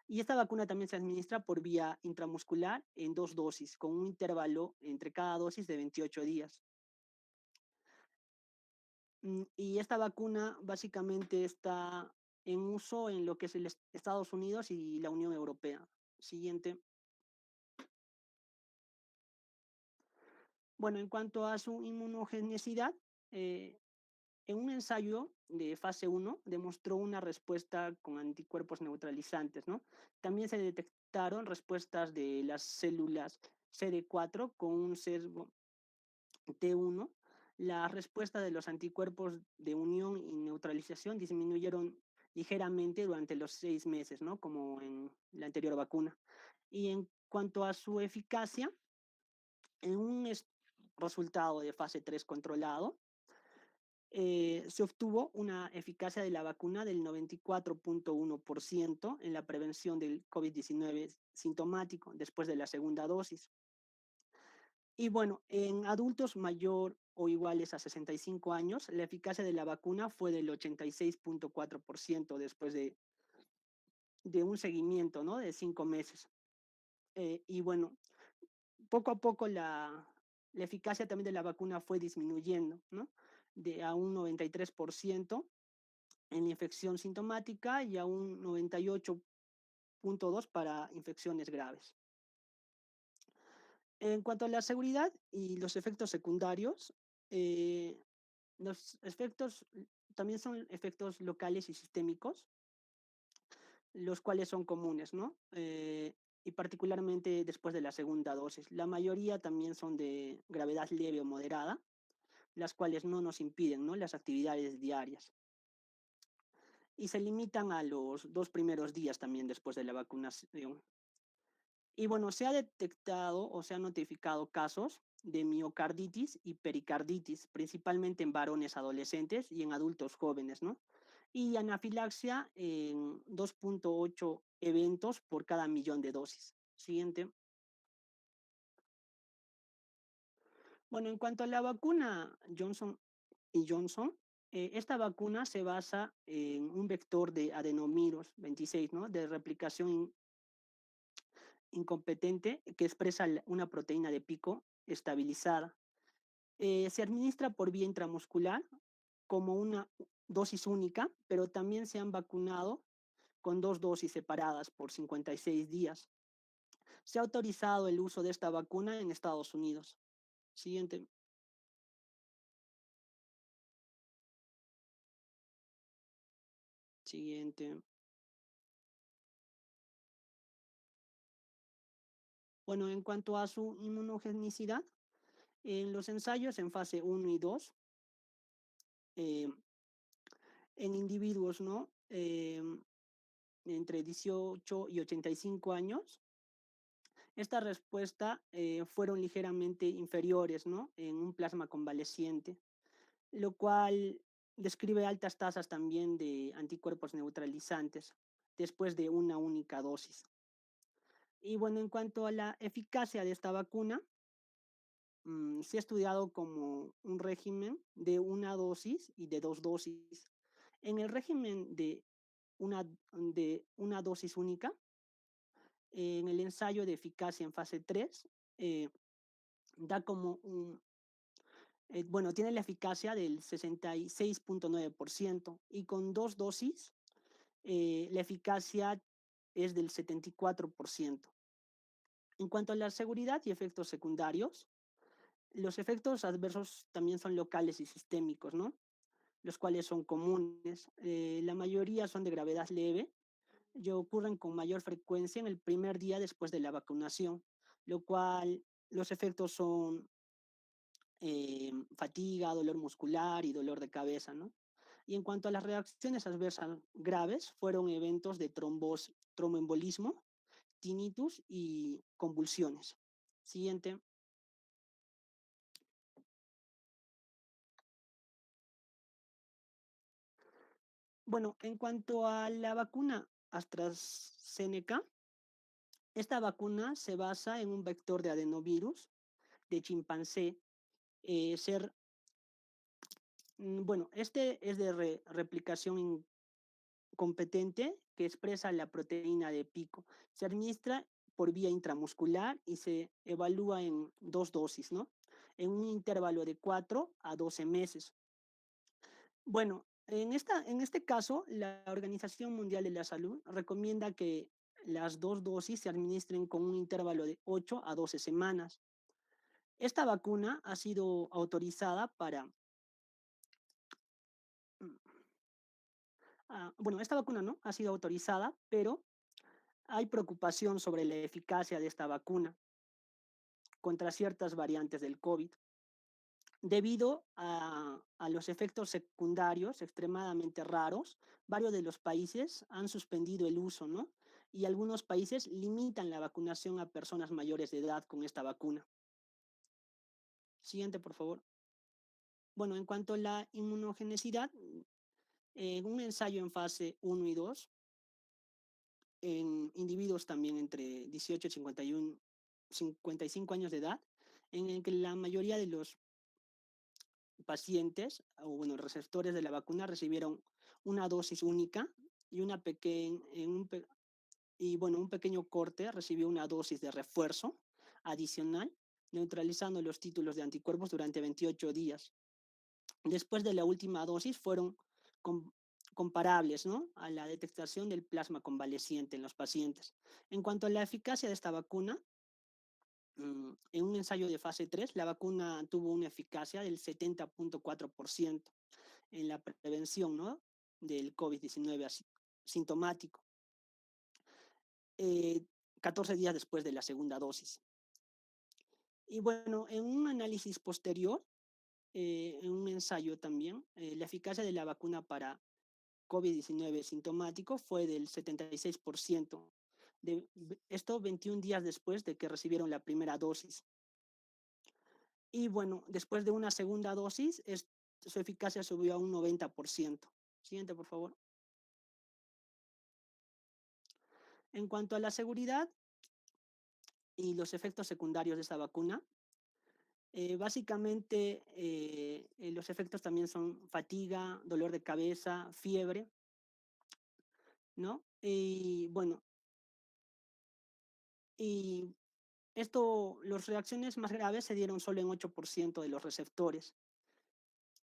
Y esta vacuna también se administra por vía intramuscular en 2 dosis, con un intervalo entre cada dosis de 28 días. Y esta vacuna básicamente está en uso en lo que es el Estados Unidos y la Unión Europea. Siguiente. Bueno, en cuanto a su inmunogenicidad, eh, en un ensayo de fase 1 demostró una respuesta con anticuerpos neutralizantes, ¿no? También se detectaron respuestas de las células CD4 con un sesgo T1. La respuesta de los anticuerpos de unión y neutralización disminuyeron ligeramente durante los 6 meses, ¿no? Como en la anterior vacuna. Y en cuanto a su eficacia, en un resultado de fase 3 controlado, se obtuvo una eficacia de la vacuna del 94.1% en la prevención del COVID-19 sintomático después de la segunda dosis. Y bueno, en adultos mayor o iguales a 65 años, la eficacia de la vacuna fue del 86.4% después de un seguimiento, ¿no? De 5 meses. Y bueno, poco a poco la eficacia también de la vacuna fue disminuyendo, ¿no? A un 93% en la infección sintomática y a un 98.2% para infecciones graves. En cuanto a la seguridad y los efectos secundarios, eh, los efectos también son efectos locales y sistémicos, los cuales son comunes, ¿no? Y particularmente después de la segunda dosis. La mayoría también son de gravedad leve o moderada, las cuales no nos impiden, ¿no? Las actividades diarias. Y se limitan a los 2 primeros días también después de la vacunación. Y bueno, se ha detectado o se han notificado casos de miocarditis y pericarditis, principalmente en varones adolescentes y en adultos jóvenes, ¿no? Y anafilaxia en 2.8 eventos por cada millón de dosis. Siguiente. Bueno, en cuanto a la vacuna Johnson y Johnson, esta vacuna se basa en un vector de adenovirus 26, ¿no? De replicación incompetente que expresa una proteína de pico estabilizada. Se administra por vía intramuscular como una dosis única, pero también se han vacunado con 2 dosis separadas por 56 días. Se ha autorizado el uso de esta vacuna en Estados Unidos. Siguiente. Siguiente. Bueno, en cuanto a su inmunogenicidad, en los ensayos en fase 1 y 2, eh, en individuos, ¿no? Entre 18 y 85 años, esta respuesta fueron ligeramente inferiores, ¿no? En un plasma convaleciente, lo cual describe altas tasas también de anticuerpos neutralizantes después de una única dosis. Y bueno, en cuanto a la eficacia de esta vacuna, se ha estudiado como un régimen de una dosis y de 2 dosis. En el régimen de una dosis única, en el ensayo de eficacia en fase 3, eh, da como bueno, tiene la eficacia del 66.9% y con 2 dosis la eficacia es del 74%. En cuanto a la seguridad y efectos secundarios, los efectos adversos también son locales y sistémicos, ¿no? Los cuales son comunes. La mayoría son de gravedad leve y ocurren con mayor frecuencia en el primer día después de la vacunación, lo cual los efectos son fatiga, dolor muscular y dolor de cabeza, ¿no? Y en cuanto a las reacciones adversas graves, fueron eventos de tromboembolismo, tinnitus y convulsiones. Siguiente. Bueno, en cuanto a la vacuna AstraZeneca, esta vacuna se basa en un vector de adenovirus de chimpancé. Ser, bueno, este es de replicación competente que expresa la proteína de pico. Se administra por vía intramuscular y se evalúa en 2 dosis, ¿no? En un intervalo de 4 a 12 meses. Bueno, en este caso, la Organización Mundial de la Salud recomienda que las dos dosis se administren con un intervalo de 8 a 12 semanas. Esta vacuna ha sido autorizada para, mm, bueno, esta vacuna no ha sido autorizada, pero hay preocupación sobre la eficacia de esta vacuna contra ciertas variantes del COVID. Debido a los efectos secundarios extremadamente raros, varios de los países han suspendido el uso, ¿no? Y algunos países limitan la vacunación a personas mayores de edad con esta vacuna. Siguiente, por favor. Bueno, en cuanto a la inmunogenicidad, en un ensayo en fase 1 y 2, en individuos también entre 18 y 55 años de edad, en el que la mayoría de los pacientes, o bueno, receptores de la vacuna recibieron una dosis única y una pequeña, y bueno, un pequeño corte recibió una dosis de refuerzo adicional, neutralizando los títulos de anticuerpos durante 28 días. Después de la última dosis fueron com- comparables, ¿no?, a la detectación del plasma convaleciente en los pacientes. En cuanto a la eficacia de esta vacuna, en un ensayo de fase 3, la vacuna tuvo una eficacia del 70.4% en la prevención, ¿no?, del COVID-19 sintomático, eh, 14 días después de la segunda dosis. Y bueno, en un análisis posterior, en un ensayo también, la eficacia de la vacuna para COVID-19 sintomático fue del 76%, esto 21 días después de que recibieron la primera dosis. Y bueno, después de una segunda dosis, su eficacia subió a un 90%. Siguiente, por favor. En cuanto a la seguridad y los efectos secundarios de esta vacuna, básicamente los efectos también son fatiga, dolor de cabeza, fiebre, ¿no? Y bueno, y las reacciones más graves se dieron solo en 8% de los receptores,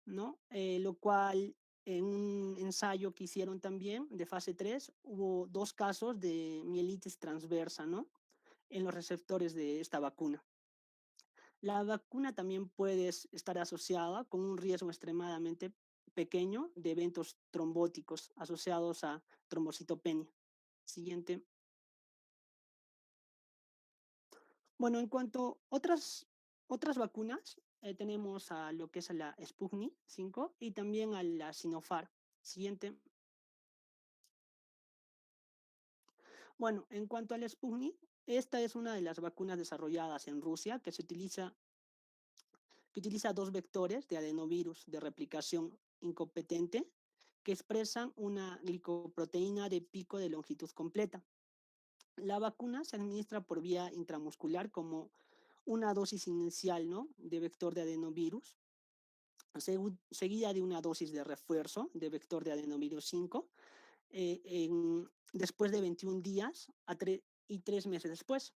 ¿no? Lo cual en un ensayo que hicieron también de fase 3 hubo 2 casos de mielitis transversa, ¿no?, en los receptores de esta vacuna. La vacuna también puede estar asociada con un riesgo extremadamente pequeño de eventos trombóticos asociados a trombocitopenia. Siguiente. Bueno, en cuanto a otras vacunas, tenemos a lo que es la Sputnik 5 y también a la Sinopharm. Siguiente. Bueno, en cuanto a la Sputnik, esta es una de las vacunas desarrolladas en Rusia que utiliza dos vectores de adenovirus de replicación incompetente que expresan una glicoproteína de pico de longitud completa. La vacuna se administra por vía intramuscular como una dosis inicial, ¿no?, de vector de adenovirus, seguida de una dosis de refuerzo de vector de adenovirus 5, después de 21 días y 3 meses después.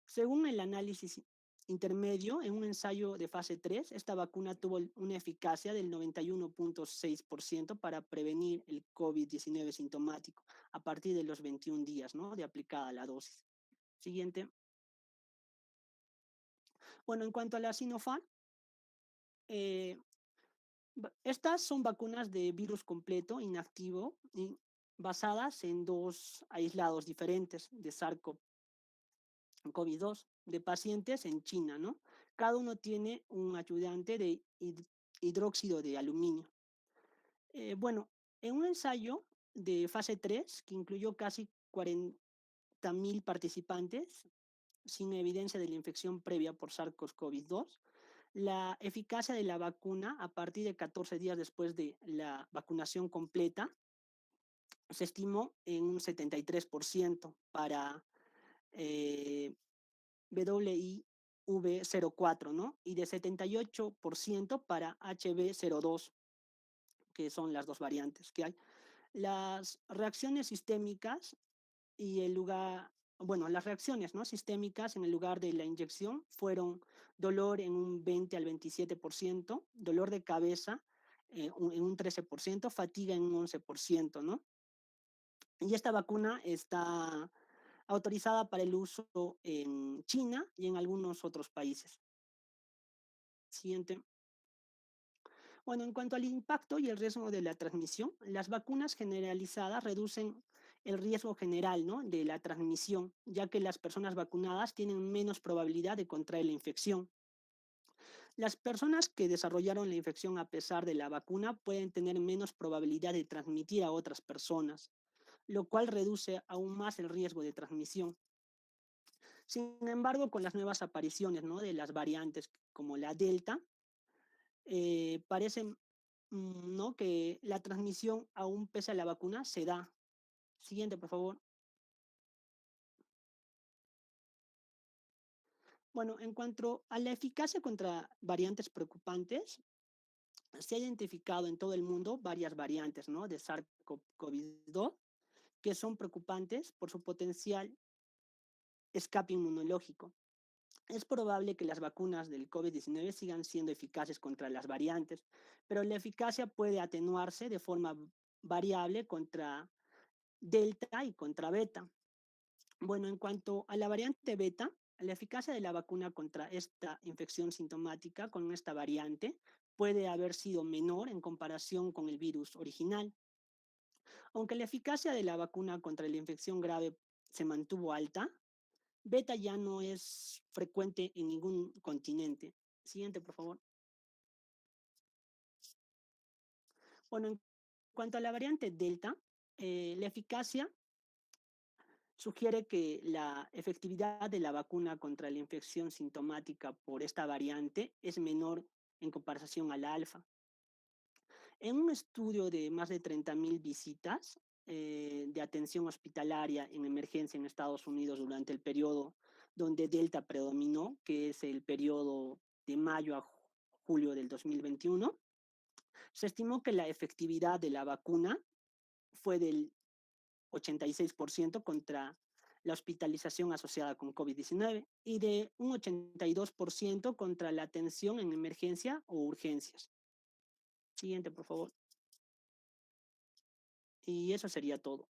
Según el análisis intermedio, en un ensayo de fase 3, esta vacuna tuvo una eficacia del 91.6% para prevenir el COVID-19 sintomático a partir de los 21 días, ¿no?, de aplicada la dosis. Siguiente. Bueno, en cuanto a la Sinopharm, eh, estas son vacunas de virus completo, inactivo, y basadas en dos aislados diferentes de SARS-CoV COVID-2 de pacientes en China, ¿no? Cada uno tiene un ayudante de hidróxido de aluminio. Bueno, en un ensayo de fase 3 que incluyó casi 40.000 participantes sin evidencia de la infección previa por SARS-CoV-2, la eficacia de la vacuna a partir de 14 días después de la vacunación completa se estimó en un 73% para eh, WIV04, ¿no? Y de 78% para HB02, que son las dos variantes que hay. Las reacciones sistémicas y el lugar, bueno, las reacciones, ¿no?, sistémicas en el lugar de la inyección fueron dolor en un 20 al 27%, dolor de cabeza en un 13%, fatiga en un 11%, ¿no? Y esta vacuna está autorizada para el uso en China y en algunos otros países. Siguiente. Bueno, en cuanto al impacto y el riesgo de la transmisión, las vacunas generalizadas reducen el riesgo general, ¿no?, de la transmisión, ya que las personas vacunadas tienen menos probabilidad de contraer la infección. Las personas que desarrollaron la infección a pesar de la vacuna pueden tener menos probabilidad de transmitir a otras personas, lo cual reduce aún más el riesgo de transmisión. Sin embargo, con las nuevas apariciones, ¿no?, de las variantes como la Delta, parece, ¿no?, que la transmisión, aún pese a la vacuna, se da. Siguiente, por favor. Bueno, en cuanto a la eficacia contra variantes preocupantes, se ha identificado en todo el mundo varias variantes, ¿no?, de SARS-CoV-2 que son preocupantes por su potencial escape inmunológico. Es probable que las vacunas del COVID-19 sigan siendo eficaces contra las variantes, pero la eficacia puede atenuarse de forma variable contra Delta y contra Beta. Bueno, en cuanto a la variante Beta, la eficacia de la vacuna contra esta infección sintomática con esta variante puede haber sido menor en comparación con el virus original. Aunque la eficacia de la vacuna contra la infección grave se mantuvo alta, Beta ya no es frecuente en ningún continente. Siguiente, por favor. Bueno, en cuanto a la variante Delta, la eficacia sugiere que la efectividad de la vacuna contra la infección sintomática por esta variante es menor en comparación a la alfa. En un estudio de más de 30.000 visitas de atención hospitalaria en emergencia en Estados Unidos durante el periodo donde Delta predominó, que es el periodo de mayo a julio del 2021, se estimó que la efectividad de la vacuna fue del 86% contra la hospitalización asociada con COVID-19 y de un 82% contra la atención en emergencia o urgencias. Siguiente, por favor. Y eso sería todo.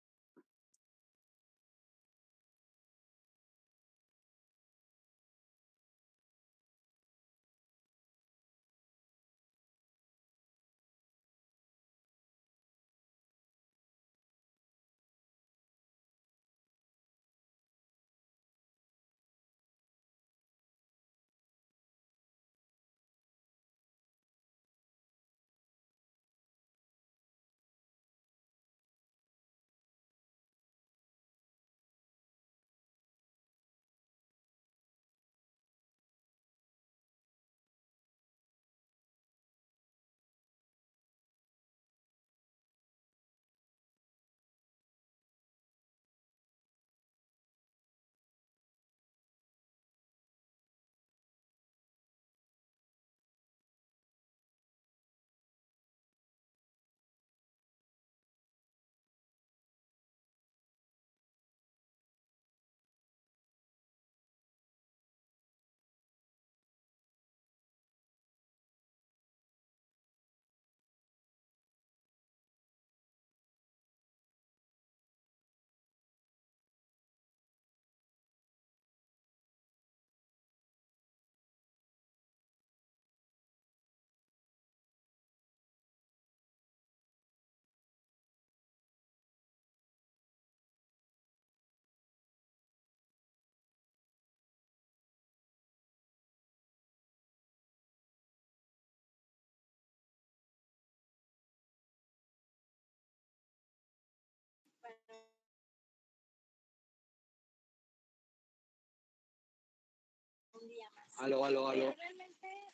Un día más. Aló, aló, aló. Realmente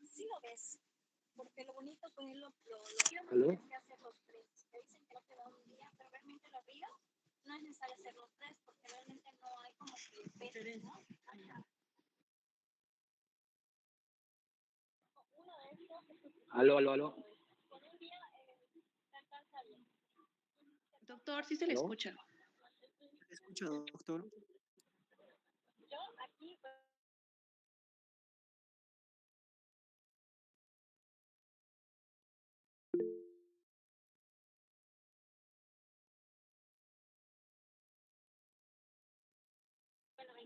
sí lo ves, porque lo bonito con él ¿Aló? es que hacer los tres. Te dicen que no te da un día, pero realmente la vida no es necesario hacer los tres, porque realmente no hay como que peso, ¿no? Ajá. Uno de estos es Aló, aló, aló. con un día se alcanza bien. Doctor, sí se le ¿Aló? escucha. ¿Me escucha, doctor? Yo aquí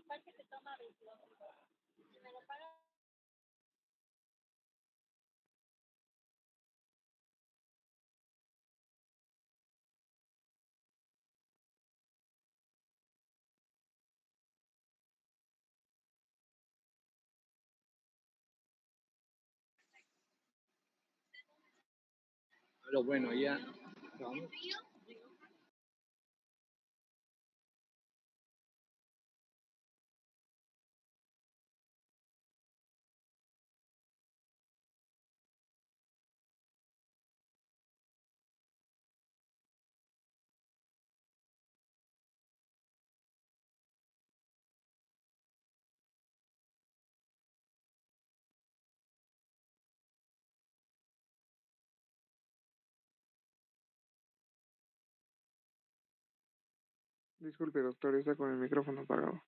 parche que toma 22. Si me lo paga. Aló, bueno, ya. Vamos. Disculpe, doctor, está con el micrófono apagado.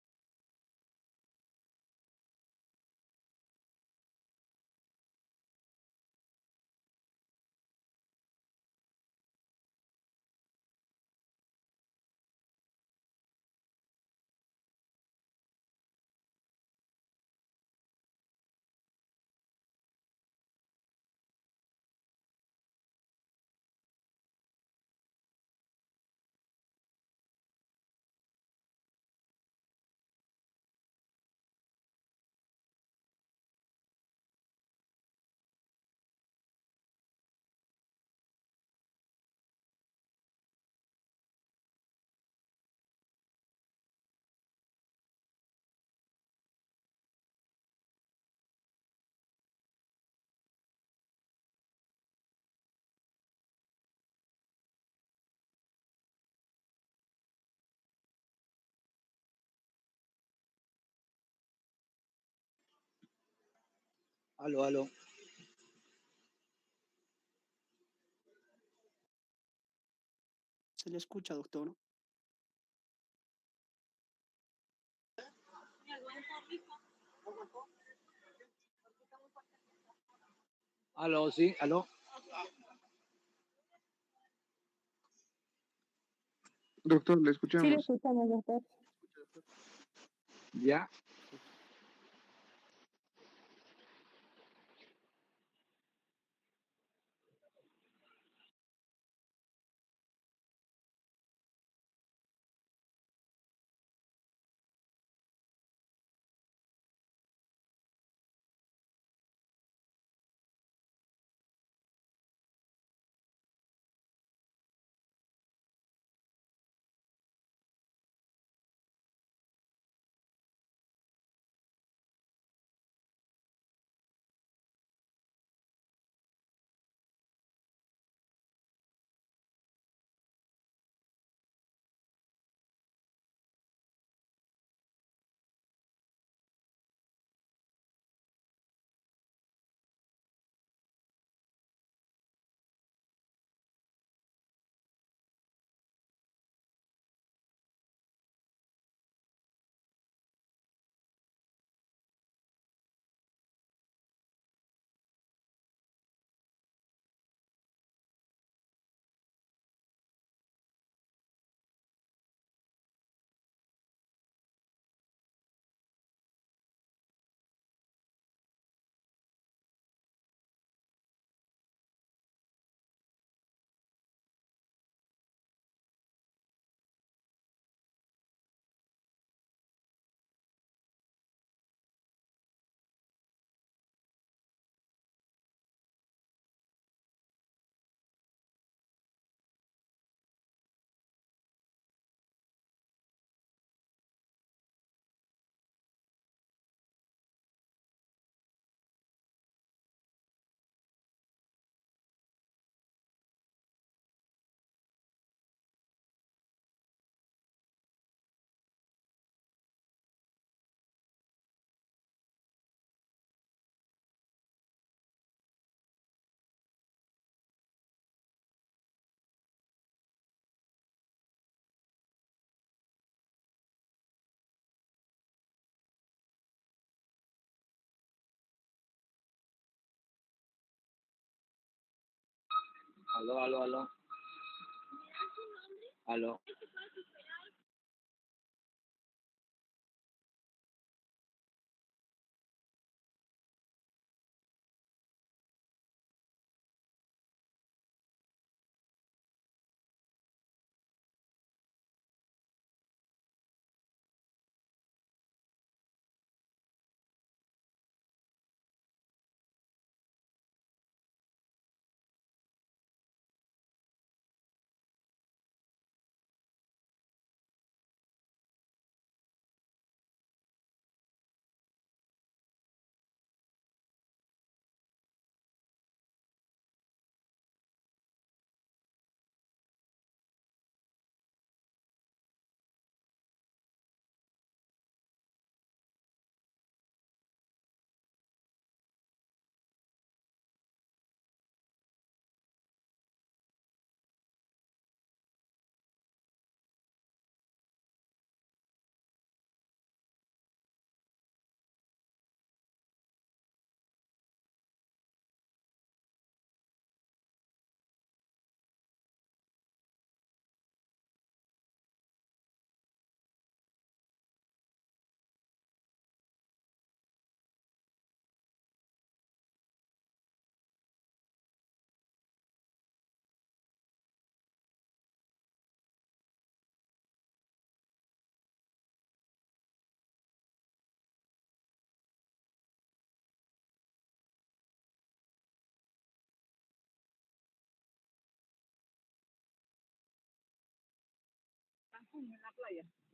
Aló, aló. Se le escucha, doctor. Aló, sí, aló. Doctor, le Sí, le escuchamos. escuchamos, doctor. Ya. Aló, aló, aló. Aló.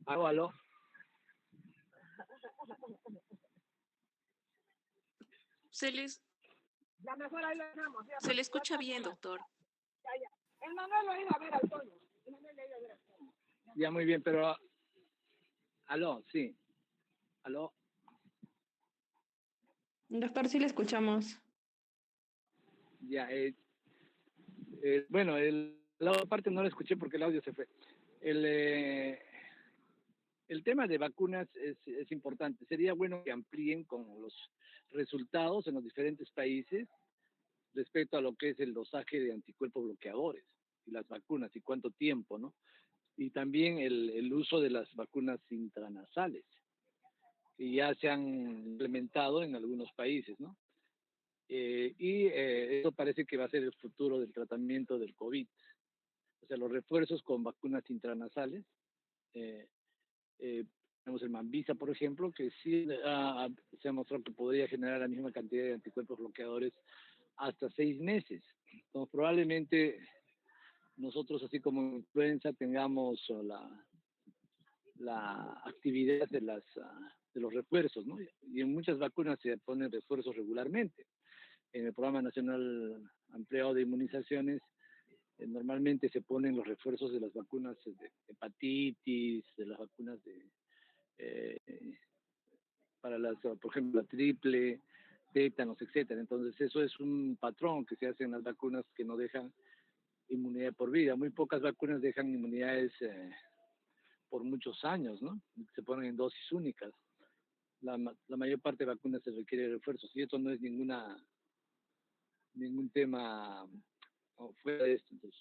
Aló, aló. Se les, se le escucha bien, doctor. Ya, muy bien, pero... Aló, sí. Aló. Doctor, sí le escuchamos. Ya, bueno, la otra parte no la escuché porque el audio se fue. El, eh, el tema de vacunas es importante. Sería bueno que amplíen con los resultados en los diferentes países respecto a lo que es el dosaje de anticuerpos bloqueadores y las vacunas y cuánto tiempo, ¿no? Y también el uso de las vacunas intranasales, que ya se han implementado en algunos países, ¿no? Eso parece que va a ser el futuro del tratamiento del COVID. O sea, los refuerzos con vacunas intranasales. Eh, Tenemos el Mambisa, por ejemplo, que sí se ha mostrado que podría generar la misma cantidad de anticuerpos bloqueadores hasta 6 meses. Entonces, probablemente nosotros, así como en influenza, tengamos la actividad de los refuerzos, ¿no? Y en muchas vacunas se ponen refuerzos regularmente. En el Programa Nacional Ampliado de Inmunizaciones, normalmente se ponen los refuerzos de las vacunas de hepatitis, de las vacunas eh, para por ejemplo, la triple, tétanos, etcétera. Entonces, eso es un patrón que se hace en las vacunas que no dejan inmunidad por vida. Muy pocas vacunas dejan inmunidades por muchos años, ¿no? Se ponen en dosis únicas. La mayor parte de vacunas se requiere refuerzos y esto no es ningún tema fuera de esto. Entonces,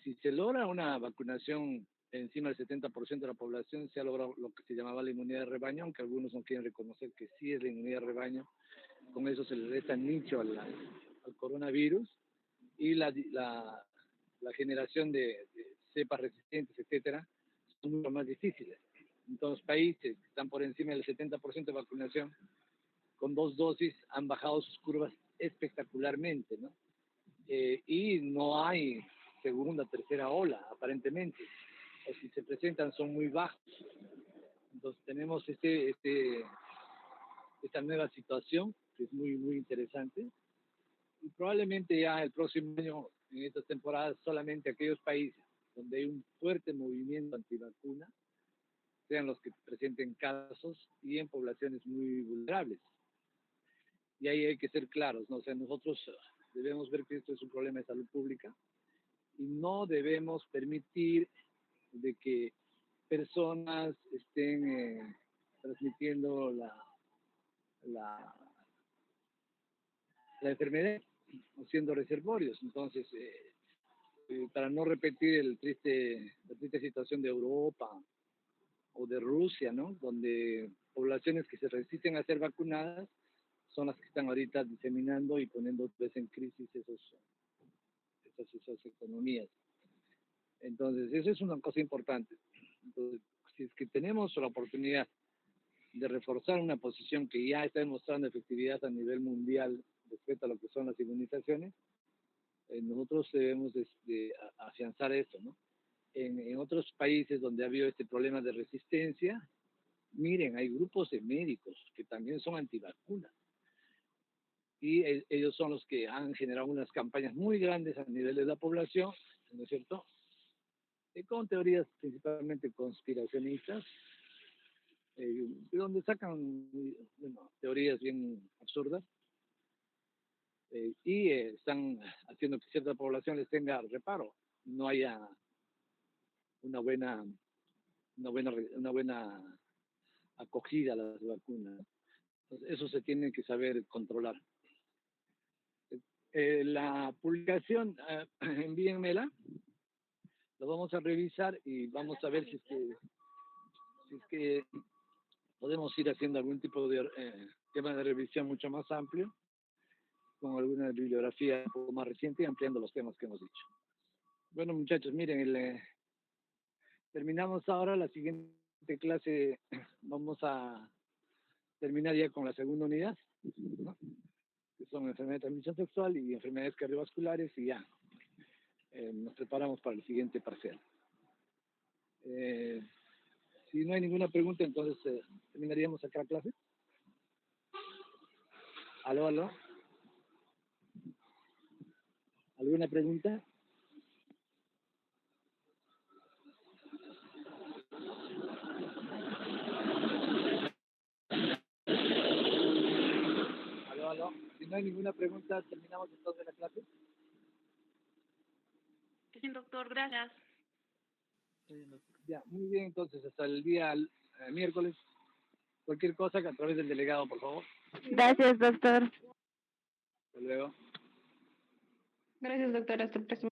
si se logra una vacunación encima del 70% de la población, se ha logrado lo que se llamaba la inmunidad de rebaño, aunque algunos no quieren reconocer que sí es la inmunidad de rebaño. Con eso se le resta nicho al coronavirus y la generación de cepas resistentes, etcétera, son mucho más difíciles. En todos los países que están por encima del 70% de vacunación, con 2 dosis han bajado sus curvas espectacularmente, ¿no? Y no hay segunda, tercera ola, aparentemente. O si se presentan, son muy bajos. Entonces tenemos esta nueva situación, que es muy, muy interesante. Y probablemente ya el próximo año, en estas temporadas, solamente aquellos países donde hay un fuerte movimiento antivacuna sean los que presenten casos y en poblaciones muy vulnerables. Y ahí hay que ser claros, ¿no? O sea, nosotros debemos ver que esto es un problema de salud pública y no debemos permitir de que personas estén transmitiendo la, la enfermedad o siendo reservorios. Entonces, para no repetir la triste situación de Europa o de Rusia, ¿no? Donde poblaciones que se resisten a ser vacunadas son las que están ahorita diseminando y poniendo en crisis esas economías. Entonces, eso es una cosa importante. Entonces, si es que tenemos la oportunidad de reforzar una posición que ya está demostrando efectividad a nivel mundial respecto a lo que son las inmunizaciones, nosotros debemos de afianzar eso, ¿no? En otros países donde ha habido este problema de resistencia, miren, hay grupos de médicos que también son antivacunas y ellos son los que han generado unas campañas muy grandes a nivel de la población, ¿no es cierto? Con teorías principalmente conspiracionistas, donde sacan teorías bien absurdas y están haciendo que cierta población les tenga reparo, no haya una buena, una buena acogida a las vacunas. Entonces, eso se tiene que saber controlar. La publicación, envíenmela, lo vamos a revisar y vamos a ver si es que podemos ir haciendo algún tipo de tema de revisión mucho más amplio, con alguna bibliografía un poco más reciente y ampliando los temas que hemos dicho. Bueno, muchachos, miren, terminamos ahora la siguiente clase. Vamos a terminar ya con la segunda unidad, ¿no? Que son enfermedades de transmisión sexual y enfermedades cardiovasculares, y ya nos preparamos para el siguiente parcial. Si no hay ninguna pregunta, entonces terminaríamos acá la clase. Aló, aló. ¿Alguna pregunta? Aló, aló. Si no hay ninguna pregunta, terminamos entonces la clase. Sí, doctor, gracias. Ya, muy bien, entonces hasta el día miércoles. Cualquier cosa que a través del delegado, por favor. Gracias, doctor. Hasta luego. Gracias, doctora. Hasta el próximo.